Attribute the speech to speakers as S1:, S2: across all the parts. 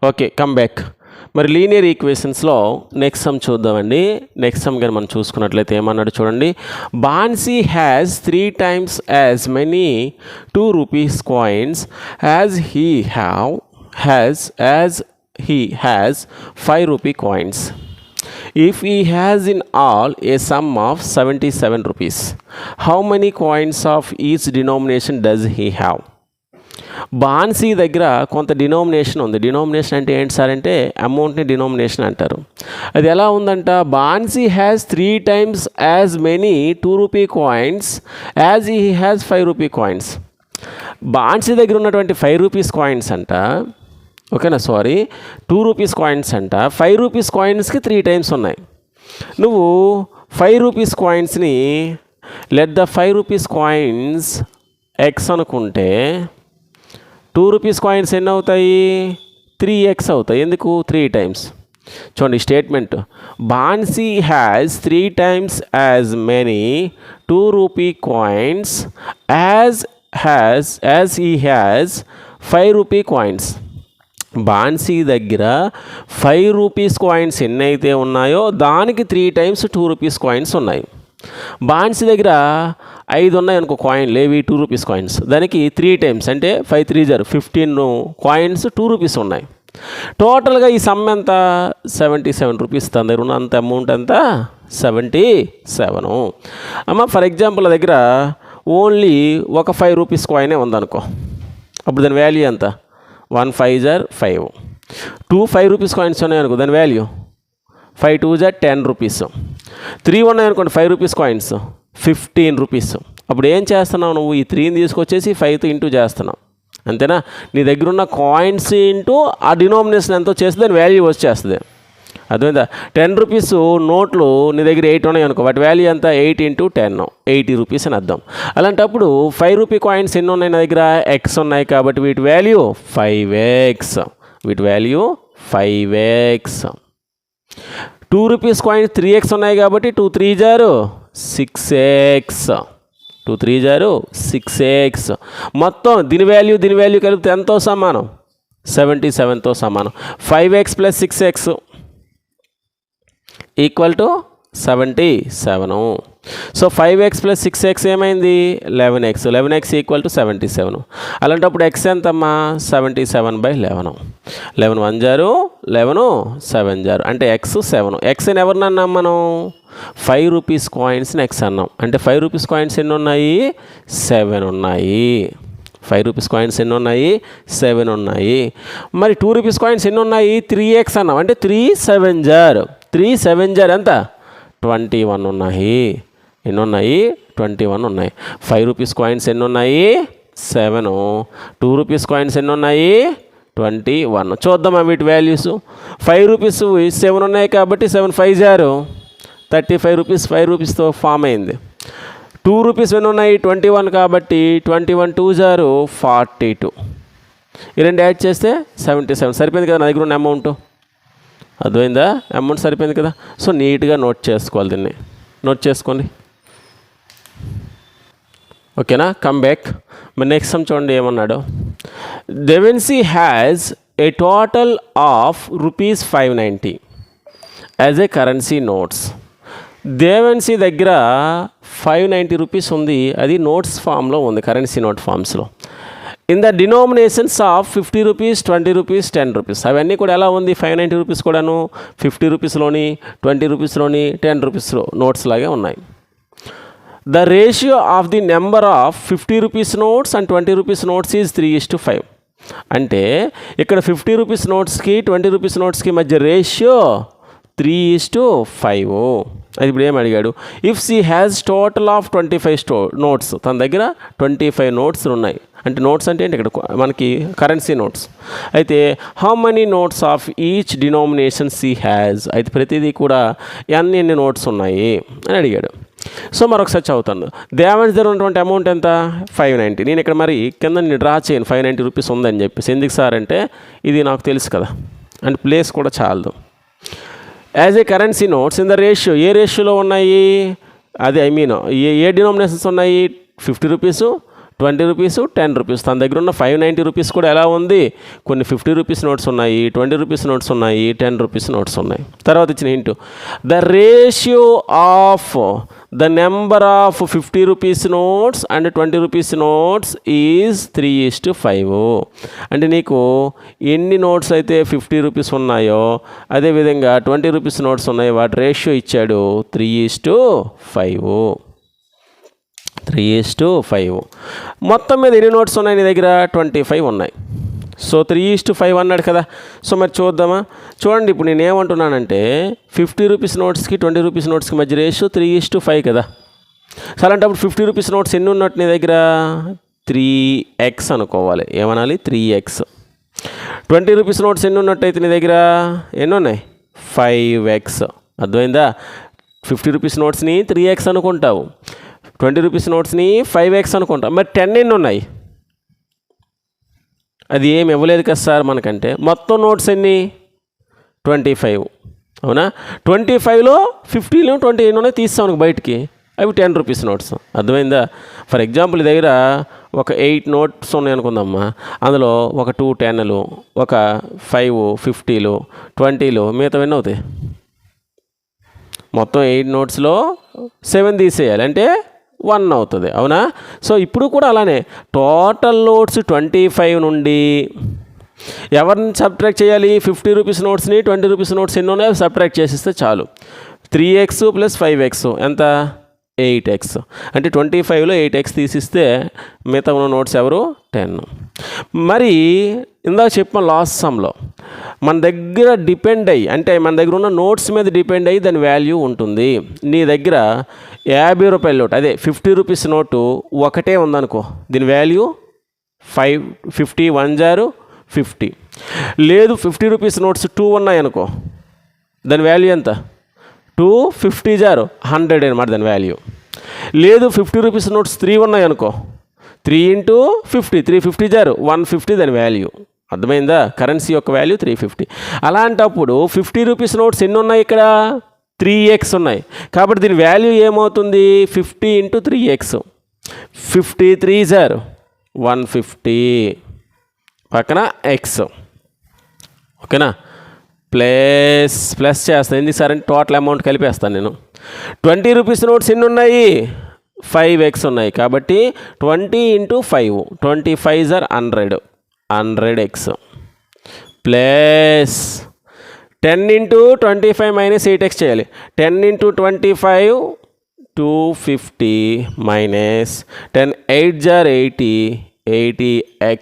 S1: Okay, come back. మరి linear ఈక్వేషన్స్లో next some చూద్దామండి. Next some కానీ మనం చూసుకున్నట్లయితే ఏమన్నాడు చూడండి. Bansi has 3 times as many 2 rupees coins as he has 5 rupee coins. If he has in all a sum of 77 rupees, how many coins of each denomination does he have? Bansi దగ్గర కొంత డినోమినేషన్ ఉంది. డినోమినేషన్ అంటే ఏంటి సార్ అంటే అమౌంట్ని డినోమినేషన్ అంటారు. అది ఎలా ఉందంట, Bansi has 3 times as many 2 rupee coins as he has 5 rupee coins. Bansi దగ్గర ఉన్నటువంటి 5 rupees కాయిన్స్ అంట, ఓకేనా, సారీ 2 rupees కాయిన్స్ అంట 5 rupees కాయిన్స్కి 3 times ఉన్నాయి. నువ్వు 5 rupees కాయిన్స్ని let the 5 rupees coins X అనుకుంటే 2 rupees కాయిన్స్ ఎన్ని అవుతాయి, 3x అవుతాయి. ఎందుకు 3 times? చూడండి statement, Bansi has 3 times as many 2 rupee coins as he has 5 rupee coins. Bansi దగ్గర 5 rupees కాయిన్స్ ఎన్ని అయితే ఉన్నాయో దానికి 3 times 2 rupees కాయిన్స్ ఉన్నాయి. బాన్సీ దగ్గర 5 ఉన్నాయి అనుకో కాయిన్లు, ఏవి 2 rupees కాయిన్స్, దానికి 3 times అంటే 5 3 15 కాయిన్స్ 2 rupees ఉన్నాయి. టోటల్గా ఈ సమ్ ఎంత 77 rupees. తన దగ్గర ఉన్న అంత అమౌంట్ ఎంత 77. అమ్మ ఫర్ ఎగ్జాంపుల్ దగ్గర ఓన్లీ ఒక 5 rupees కాయినే ఉందనుకో, అప్పుడు దాని వాల్యూ ఎంత 1 5 5. 2 5 rupees కాయిన్స్ ఉన్నాయనుకో, దాని వాల్యూ 5 2 10 rupees. 3 ఉన్నాయనుకోండి 5 rupees కాయిన్స్ 15 rupees. అప్పుడు ఏం చేస్తున్నావు నువ్వు, ఈ 3ని తీసుకొచ్చేసి 5తో ఇంటూ చేస్తున్నావు, అంతేనా? నీ దగ్గర ఉన్న కాయిన్స్ ఇంటూ ఆ డినోమినేషన్ ఎంతో చేస్తే దాని వాల్యూ వచ్చేస్తుంది. అర్థమైందా? 10 rupees నోట్లు నీ దగ్గర 8 ఉన్నాయి అనుకో, వాటి వాల్యూ ఎంత 8 × 10 80 rupees అని అర్థం. అలాంటప్పుడు 5 rupee కాయిన్స్ ఎన్ని ఉన్నాయి నా దగ్గర, ఎక్స్ ఉన్నాయి కాబట్టి వీటి వాల్యూ 5x. వీటి value 5x. 2 rupees coins 3x ఉన్నాయి కాబట్టి 2 3 6x. 2 3 6x. మొత్తం దీని వాల్యూ కలిపితే ఎంతో సమానం 77తో సమానం. 5x + 6x equal to 77. So 5x + 6x ఏమైంది 11x. 11x equal to 77. అలాంటప్పుడు x ఎంతమ్మా 77/11. 11 1 11 7 అంటే x 7. x అని ఎవరినన్నాం మనం, 5 rupees కాయిన్స్ని x అన్నాం. అంటే 5 rupees కాయిన్స్ ఎన్ని ఉన్నాయి 7 ఉన్నాయి. 5 rupees కాయిన్స్ ఎన్ని ఉన్నాయి 7 ఉన్నాయి. మరి 2 rupees కాయిన్స్ ఎన్ని ఉన్నాయి 3x అన్నాం. అంటే 3 7 ఎంత 21 ఉన్నాయి. ఎన్ని ఉన్నాయి 21 ఉన్నాయి. 5 rupees కాయిన్స్ ఎన్ని ఉన్నాయి 7. 2 rupees కాయిన్స్ ఎన్ని ఉన్నాయి 21. చూద్దామా వీటి వాల్యూస్. 5 rupees 7 ఉన్నాయి కాబట్టి 7 5 35 rupees 5 rupeesతో ఫామ్ అయింది. 2 rupees ఎన్ని ఉన్నాయి 21 కాబట్టి 21 2 42. ఈ రెండు యాడ్ చేస్తే 77 సరిపోయింది కదా నా దగ్గర ఉన్న అమౌంట్. అర్థమైందా? అమౌంట్ సరిపోయింది కదా. సో నీట్గా నోట్ చేసుకోవాలి, దీన్ని నోట్ చేసుకోండి, ఓకేనా. Come back. మరి నెక్స్ట్ సమ్ చూడండి ఏమన్నాడు. దేవెన్సీ has a total of ₹590 as a currency notes. దేవెన్సీ దగ్గర 590 rupees ఉంది, అది నోట్స్ ఫామ్లో ఉంది, కరెన్సీ నోట్ ఫామ్స్లో. In the denominations of 50 rupees 20 rupees 10 rupees. అవన్నీ కూడా ఎలా ఉంది 590 rupees కూడాను 50 rupeesలోని 20 rupeesలోని 10 rupeesలో నోట్స్ లాగే ఉన్నాయి. The ratio of the number of 50 rupees notes and 20 rupees notes is 3:5. అంటే ఇక్కడ 50 rupees నోట్స్కి 20 rupees నోట్స్కి మధ్య రేషియో 3:5. అది ఇప్పుడు ఏం అడిగాడు, if she has total of 25 notes. తన దగ్గర 25 నోట్స్ ఉన్నాయి. అంటే నోట్స్ అంటే ఏంటి ఇక్కడ మనకి కరెన్సీ నోట్స్. అయితే how many notes of each denomination she has. అయితే ప్రతిదీ కూడా ఎన్ని నోట్స్ ఉన్నాయి అని అడిగాడు. సో మరొకసారి చదువుతాను. దేవెన్స్ దగ్గర ఉన్నటువంటి అమౌంట్ ఎంత 590. నేను ఇక్కడ మరి కింద నేను డ్రా చేయను 590 rupees ఉందని చెప్పేసి. ఎందుకు సార్ అంటే ఇది నాకు తెలుసు కదా, అండ్ ప్లేస్ కూడా చాలదు. As a currency notes in the ratio. ఏ రేషియోలో ఉన్నాయి, అది ఏ డినామినేషన్స్ ఉన్నాయి 50 rupees 20 రూపీస్ 10 రూపీస్. తన దగ్గర ఉన్న 590 రూపీస్ కూడా ఎలా ఉంది, కొన్ని 50 రూపీస్ నోట్స్ ఉన్నాయి, 20 రూపీస్ నోట్స్ ఉన్నాయి, 10 రూపీస్ నోట్స్ ఉన్నాయి. తర్వాత ఇచ్చిన hint, the ratio of the number of 50 rupees notes and 20 rupees notes is 3:5. అంటే నీకు ఎన్ని నోట్స్ అయితే 50 రూపీస్ ఉన్నాయో అదేవిధంగా 20 రూపీస్ నోట్స్ ఉన్నాయో వాటి రేషియో ఇచ్చాడు 3:5. 3:5. మొత్తం మీద ఎన్ని నోట్స్ ఉన్నాయి నీ దగ్గర, 25 ఉన్నాయి. సో 3:5 అన్నాడు కదా. సో మరి చూద్దామా, చూడండి ఇప్పుడు నేను ఏమంటున్నానంటే 50 రూపీస్ నోట్స్కి 20 రూపీస్ నోట్స్కి మధ్య రేషియో 3:5 కదా. సో అలాంటప్పుడు 50 రూపీస్ నోట్స్ ఎన్ని ఉన్నట్టు నీ దగ్గర, 3x అనుకోవాలి. ఏమనాలి, 3x. 20 రూపీస్ నోట్స్ ఎన్ని ఉన్నట్టయితే నీ దగ్గర ఎన్ని ఉన్నాయి, 5x. అర్థమైందా, 50 రూపీస్ నోట్స్ని 3x అనుకుంటావు, 20 రూపీస్ నోట్స్ని 5x అనుకుంటావు. మరి 10 ఎన్ని ఉన్నాయి, అది ఏమి ఇవ్వలేదు కదా సార్ మనకంటే. మొత్తం నోట్స్ ఎన్ని, 25. అవునా, 25లో 15 20 ఎన్ని ఉన్నాయి తీస్తాను బయటికి, అవి 10 రూపీస్ నోట్స్. అర్థమైందా. ఫర్ ఎగ్జాంపుల్ దగ్గర ఒక 8 నోట్స్ ఉన్నాయి అనుకుందామ్మా, అందులో ఒక 2 10లు, ఒక 5 50లు, 20లు, మిగతా ఎన్ని అవుతాయి, మొత్తం 8 నోట్స్లో 7 తీసేయాలి అంటే 1 అవుతుంది. అవునా. సో ఇప్పుడు కూడా అలానే టోటల్ నోట్స్ 25 నుండి ఎవరిని సబ్ట్రాక్ట్ చేయాలి, 50 రూపీస్ నోట్స్ని 20 రూపీస్ నోట్స్ ఎన్ని ఉన్నాయో సబ్ట్రాక్ట్ చేసిస్తే చాలు. 3x + 5x ఎంత, 8x. అంటే 25లో 8x తీసిస్తే మిగతా ఉన్న నోట్స్ ఎవరు, 10. మరి ఇందాక చెప్పాం లాస్ట్ సమ్లో మన దగ్గర డిపెండ్ అయ్యి, అంటే మన దగ్గర ఉన్న నోట్స్ మీద డిపెండ్ అయ్యి దాని వాల్యూ ఉంటుంది. నీ దగ్గర 50 రూపాయల నోట్, అదే 50 రూపీస్ నోటు ఒకటే ఉందనుకో, దీని వాల్యూ 50 1 0 50. లేదు 50 రూపీస్ నోట్స్ 2 ఉన్నాయనుకో, దాని వాల్యూ ఎంత, 250 0 100 అనమాట దాని వాల్యూ. లేదు 50 రూపీస్ నోట్స్ 3 ఉన్నాయనుకో, 3 × 50 350 0 150 దాని వాల్యూ. అర్థమైందా, కరెన్సీ యొక్క వాల్యూ 350. అలాంటప్పుడు 50 రూపీస్ నోట్స్ ఎన్ని ఉన్నాయి ఇక్కడ, 3x ఉన్నాయి. కాబట్టి దీని వాల్యూ ఏమవుతుంది, 50 × 3x. 50 3 0 150 పక్కన x. ఓకేనా, ప్లస్ చేస్తాను ఎందుకు సార్ అంటే టోటల్ అమౌంట్ కలిపేస్తాను నేను. 20 రూపీస్ నోట్స్ ఎన్ని ఉన్నాయి, 5x ఉన్నాయి. కాబట్టి 20 × 5 25 0 100 100x ప్లస్ 10 × 25 - 8x చేయాలి. 10 × 25 250 minus 10 8 0 80 80x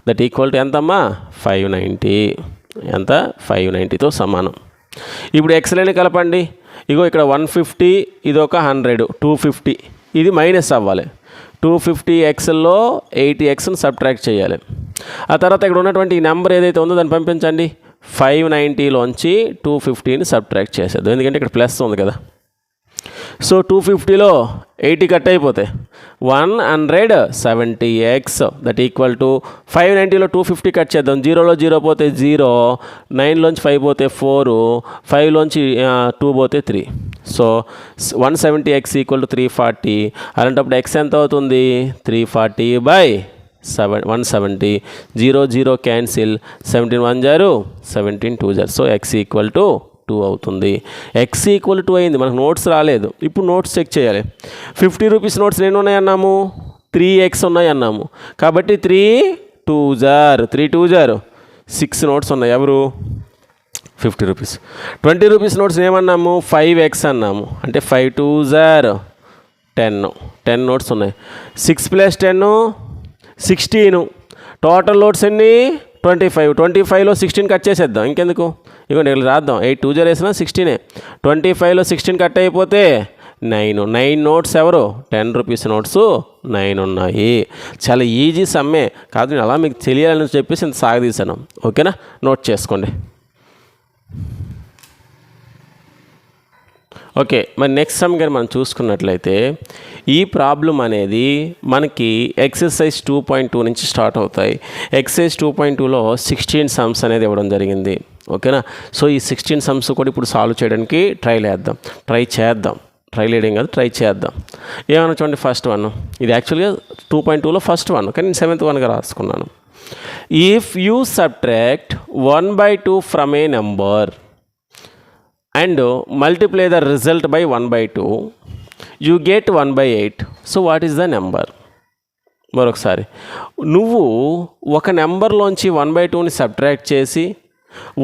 S1: that equal to ఎంతమ్మా, 590. ఎంత, 590తో సమానం. ఇప్పుడు ఎక్స్లని కలపండి. ఇగో ఇక్కడ 150, ఇది ఒక 100 250, ఇది మైనస్ అవ్వాలి. 250xలో 80xని సబ్ట్రాక్ట్ చేయాలి. ఆ తర్వాత ఇక్కడ ఉన్నటువంటి ఈ నెంబర్ ఏదైతే ఉందో దాన్ని పంపించండి. 590లోంచి 250ని సబ్ట్రాక్ట్ చేసేద్దాం, ఎందుకంటే ఇక్కడ ప్లస్ ఉంది కదా. సో 250లో 80 కట్ అయిపోతాయి, 170x దట్ ఈక్వల్ టు 590లో 250 కట్ చేద్దాం. 0లో 0 పోతే 0, 9లోంచి 5 పోతే 4, 5లోంచి 2 పోతే 3. So 170x = 340. అలాంటప్పుడు x ఎంత అవుతుంది, 340/170. 0 0 క్యాన్సిల్, 17 1 0 17 2 0. సో x = 2 అవుతుంది. x = 2 అయింది. మనకు నోట్స్ రాలేదు. ఇప్పుడు నోట్స్ చెక్ చేయాలి. 50 రూపీస్ నోట్స్ ఎన్ని ఉన్నాయి అన్నాము, 3x ఉన్నాయి అన్నాము. కాబట్టి 3 2 0 6 నోట్స్ ఉన్నాయి. ఎవరు, 50 రూపీస్. 20 రూపీస్ నోట్స్ ఏమన్నాము, 5x అన్నాము. అంటే 5 2 0 10 నోట్స్ ఉన్నాయి. 6 + 10 16. టోటల్ నోట్స్ ఎన్ని, 25. 25లో 16 కట్ చేసేద్దాం, ఇంకెందుకు. ఇదిగోండి ఇక్కడ రాద్దాం, 8 2 0 వేసినా 16. 25లో 16 కట్ అయిపోతే 9 నోట్స్ ఎవరు, 10 రూపీస్ నోట్స్ 9 ఉన్నాయి. చాలా ఈజీ సమ్మే కాదు, నేను అలా మీకు తెలియాలని చెప్పేసి ఇంత సాగదీశాను. ఓకేనా, నోట్ చేసుకోండి. ఓకే, మరి నెక్స్ట్ సమ్ కానీ మనం చూసుకున్నట్లయితే ఈ ప్రాబ్లం అనేది మనకి ఎక్సర్సైజ్ 2.2 నుంచి స్టార్ట్ అవుతాయి. ఎక్సర్సైజ్ 2.2లో 16 సమ్స్ అనేది ఇవ్వడం జరిగింది. ఓకేనా, సో ఈ 16 సమ్స్ కూడా ఇప్పుడు సాల్వ్ చేయడానికి ట్రై చేద్దాం. ట్రై లీడింగ్ కాదు, ట్రై చేద్దాం. ఏమన్నా చూడండి, ఫస్ట్ వన్ ఇది యాక్చువల్గా 2.2లో ఫస్ట్ వన్, కానీ నేను 7th వన్గా రాసుకున్నాను. If you subtract 1/2 from A number and multiply the result by 1/2 you get 1/8. So what is the number? మరొకసారి, నువ్వు ఒక నెంబర్లోంచి 1/2ని సబ్ట్రాక్ట్ చేసి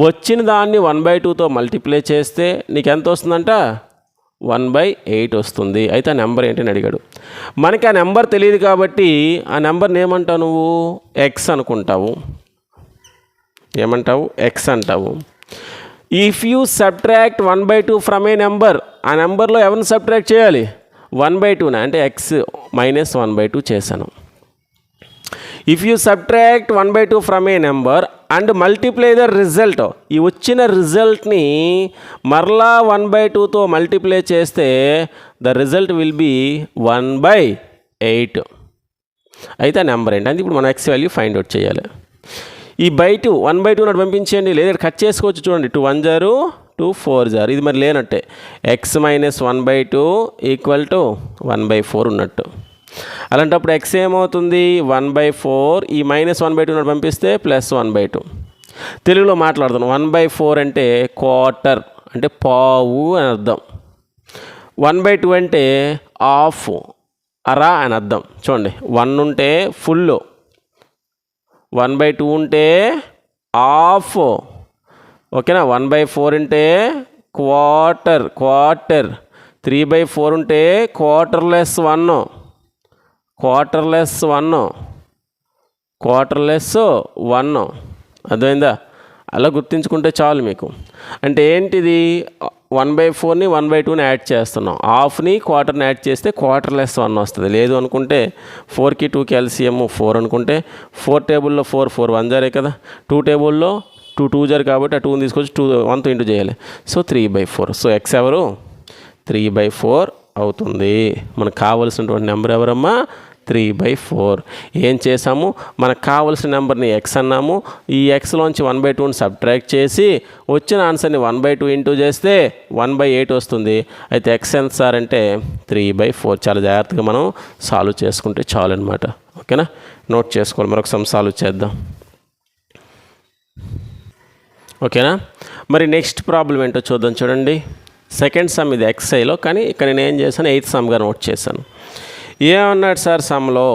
S1: వచ్చిన దాన్ని 1/2తో మల్టిప్లై చేస్తే నీకు ఎంత వస్తుందంట? 1/8 వస్తుంది. అయితే ఆ నెంబర్ ఏంటని అడిగాడు. మనకి ఆ నెంబర్ తెలియదు కాబట్టి ఆ నెంబర్ని ఏమంటావు నువ్వు? ఎక్స్ అనుకుంటావు. ఏమంటావు? ఎక్స్ అంటావు. If you subtract 1/2 from A number, ఆ నెంబర్లో ఎవరిని సబ్ట్రాక్ట్ చేయాలి? 1/2, అంటే ఎక్స్ మైనస్ 1/2 చేశాను. If you subtract 1/2 from A number and multiply the result, ఈ వచ్చిన రిజల్ట్ని మరలా 1/2తో మల్టిప్లై చేస్తే ద రిజల్ట్ విల్ బీ 1/8. అయితే ఆ నెంబర్ ఏంటి? అంటే ఇప్పుడు మనం ఎక్స్ వాల్యూ ఫైండ్ అవుట్ చేయాలి. ఈ బై 2 1/2 నాటి పంపించేయండి, లేదా కట్ చేసుకోవచ్చు. చూడండి, 2 1 0 2 4 0, ఇది మరి లేనట్టే. ఎక్స్ మైనస్ 1/2 ఈక్వల్ టు 1/4 ఉన్నట్టు. అలాంటప్పుడు ఎక్స్ ఏమవుతుంది? 1/4. ఈ మైనస్ 1/2 నాటి పంపిస్తే ప్లస్ 1/2. తెలుగులో మాట్లాడుతాను. 1/4 అంటే క్వార్టర్, అంటే పావు అని అర్థం. 1/2 అంటే హాఫ్, అరా అని అర్థం. చూడండి, 1 ఉంటే ఫుల్, 1/2 ఉంటే హాఫ్, ఓకేనా. 1/4 అంటే క్వార్టర్, 3/4 ఉంటే క్వార్టర్లెస్ 1, క్వార్టర్లెస్ 1. అర్థమైందా? అలా గుర్తించుకుంటే చాలు మీకు. అంటే ఏంటిది? 1/4ని 1/2ని యాడ్ చేస్తున్నాం, హాఫ్ని క్వార్టర్ని యాడ్ చేస్తే క్వార్టర్లెస్ 1 వస్తుంది. లేదు అనుకుంటే 4కి 2కి LCM 4 అనుకుంటే 4 టేబుల్లో 4 1 0 కదా, 2 టేబుల్లో 2 2 0 కాబట్టి ఆ 2ని తీసుకొచ్చి 1తో ఇంటూ చేయాలి. సో 3/4. సో ఎక్స్ ఎవరు? 3/4 అవుతుంది. మనకు కావలసినటువంటి నెంబర్ ఎవరమ్మా? 3/4. ఏం చేసాము? మనకు కావలసిన నెంబర్ని ఎక్స్ అన్నాము. ఈ ఎక్స్లోంచి 1/2ని సబ్ట్రాక్ట్ చేసి వచ్చిన ఆన్సర్ని 1/2 ఇంటూ చేస్తే 1/8 వస్తుంది. అయితే ఎక్స్ ఎంత సార్ అంటే 3/4. చాలా జాగ్రత్తగా మనం సాల్వ్ చేసుకుంటే చాలు అనమాట. ఓకేనా, నోట్ చేసుకోవాలి. మరొక సమ్ సాల్వ్ చేద్దాం. ఓకేనా, మరి నెక్స్ట్ ప్రాబ్లం ఏంటో చూద్దాం. చూడండి, సెకండ్ సమ్ ఇది ఎక్స్ఐలో, కానీ ఇక్కడ నేను ఏం చేశాను? 8th సమ్గా నోట్ చేశాను. ఏమన్నాడు సార్ సమ్లో?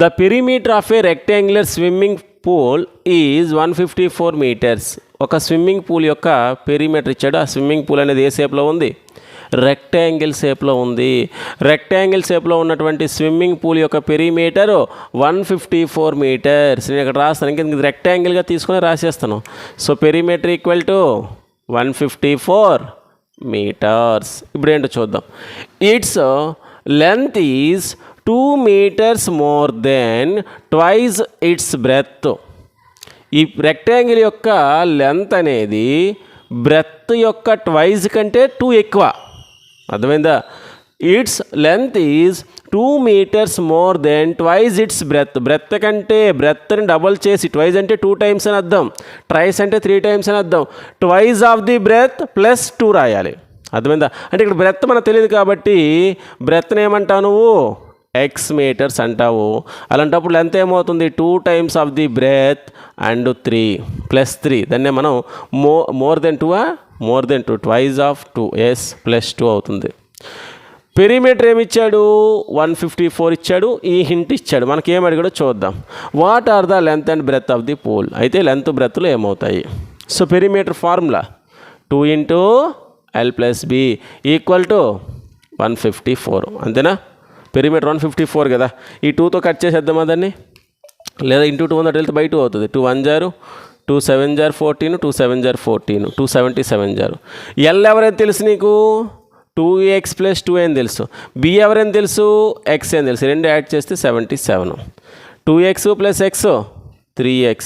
S1: The perimeter of a rectangular swimming pool is 154 metres. ఒక స్విమ్మింగ్ పూల్ యొక్క పెరిమీటర్ ఇచ్చాడు. ఆ స్విమ్మింగ్ పూల్ అనేది ఏ షేప్లో ఉంది? రెక్టాంగిల్ షేప్లో ఉంది. రెక్టాంగిల్ షేప్లో ఉన్నటువంటి స్విమ్మింగ్ పూల్ యొక్క పెరిమీటర్ 154 మీటర్స్. నేను ఇక్కడ రాస్తాను, ఇంకా రెక్టాంగిల్గా తీసుకుని రాసేస్తాను. So perimeter equal to 154 metres. ఇప్పుడు ఏంటో చూద్దాం. Its length is 2 meters more than twice its breadth. ఈ రెక్టాంగిల్ యొక్క లెంత్ అనేది బ్రెత్ యొక్క ట్వైస్ కంటే 2 ఎక్కువ. అర్థమైందా? Its length is 2 meters more than twice its breadth. Breadth కంటే బ్రెత్ని డబల్ చేసి, ట్వైస్ అంటే 2 times అని అర్థం, ట్రైస్ అంటే 3 times అని అర్థం. Twice of the breadth plus 2 రాయాలి. అర్థమైందా? అంటే ఇక్కడ బ్రెత్ మనకు తెలియదు కాబట్టి బ్రెత్ని ఏమంటావు నువ్వు? ఎక్స్ మీటర్స్ అంటావు. అలాంటప్పుడు లెంత్ ఏమవుతుంది? 2 times of the breadth and 3 plus 3. దాన్నే మనం more than 2 more than 2, twice of 2 S plus 2 అవుతుంది. పెరిమీటర్ ఏమి ఇచ్చాడు? 154 ఇచ్చాడు. ఈ హింట్ ఇచ్చాడు. మనకి ఏం అడిగాడో చూద్దాం. What are the length and breadth of the pool. అయితే లెంత్ బ్రెత్లు ఏమవుతాయి? So perimeter formula 2 into L plus B equal to 154. అంతేనా? పెరిమీటర్ 154 కదా. ఈ 2తో కట్ చేసేద్దామా దాన్ని? లేదా ఇంటూ 2 100 వెళ్తే బై 2 అవుతుంది. 2 1 0 2 7 0 14 2 7 0 14 277 0. L ఎవరైనా తెలుసు నీకు? 2x plus 2 అని తెలుసు. B ఎవరైనా తెలుసు? x అని తెలుసు. రెండు యాడ్ చేస్తే 77. 2x plus x 3x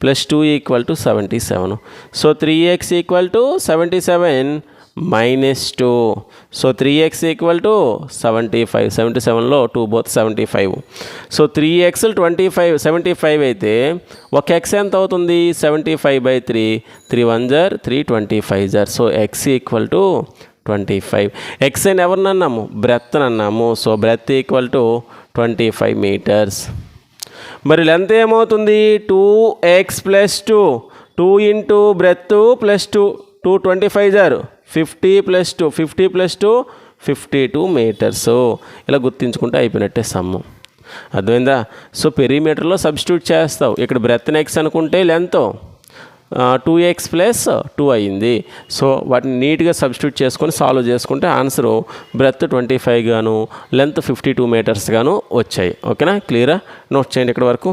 S1: plus 2 equal to 77. So 3x equal to 77 minus 2. So 3x equal to 75. 77లో 2 both 75. So 3x 25 75 అయితే ఒక x ఎంత అవుతుంది? 75/3. 3 1 0 3 25 0. So x equal to 25. X అని ఎవరిని అన్నాము? బ్రెత్ అని అన్నాము. So breadth equal to 25 metres. మరి లెంత్ ఏమవుతుంది? 2x plus 2 into breadth plus 2 25 జారు 50 ప్లస్ 2 52 మీటర్స్. ఇలా గుర్తించుకుంటే అయిపోయినట్టే సమ్ము. అర్థమైందా? సో పెరిమీటర్లో సబ్స్టిట్యూట్ చేస్తావు. ఇక్కడ బ్రెత్ నెక్స్ అనుకుంటే లెంత్ 2x ప్లస్ 2 అయ్యింది. సో వాటిని నీట్గా సబ్స్టిట్యూట్ చేసుకొని సాల్వ్ చేసుకుంటే ఆన్సరు బ్రెత్ 25 గాను లెంత్ 52 మీటర్స్ గాను వచ్చాయి. ఓకేనా? క్లియరా? నోట్ చేయండి ఇక్కడ వరకు.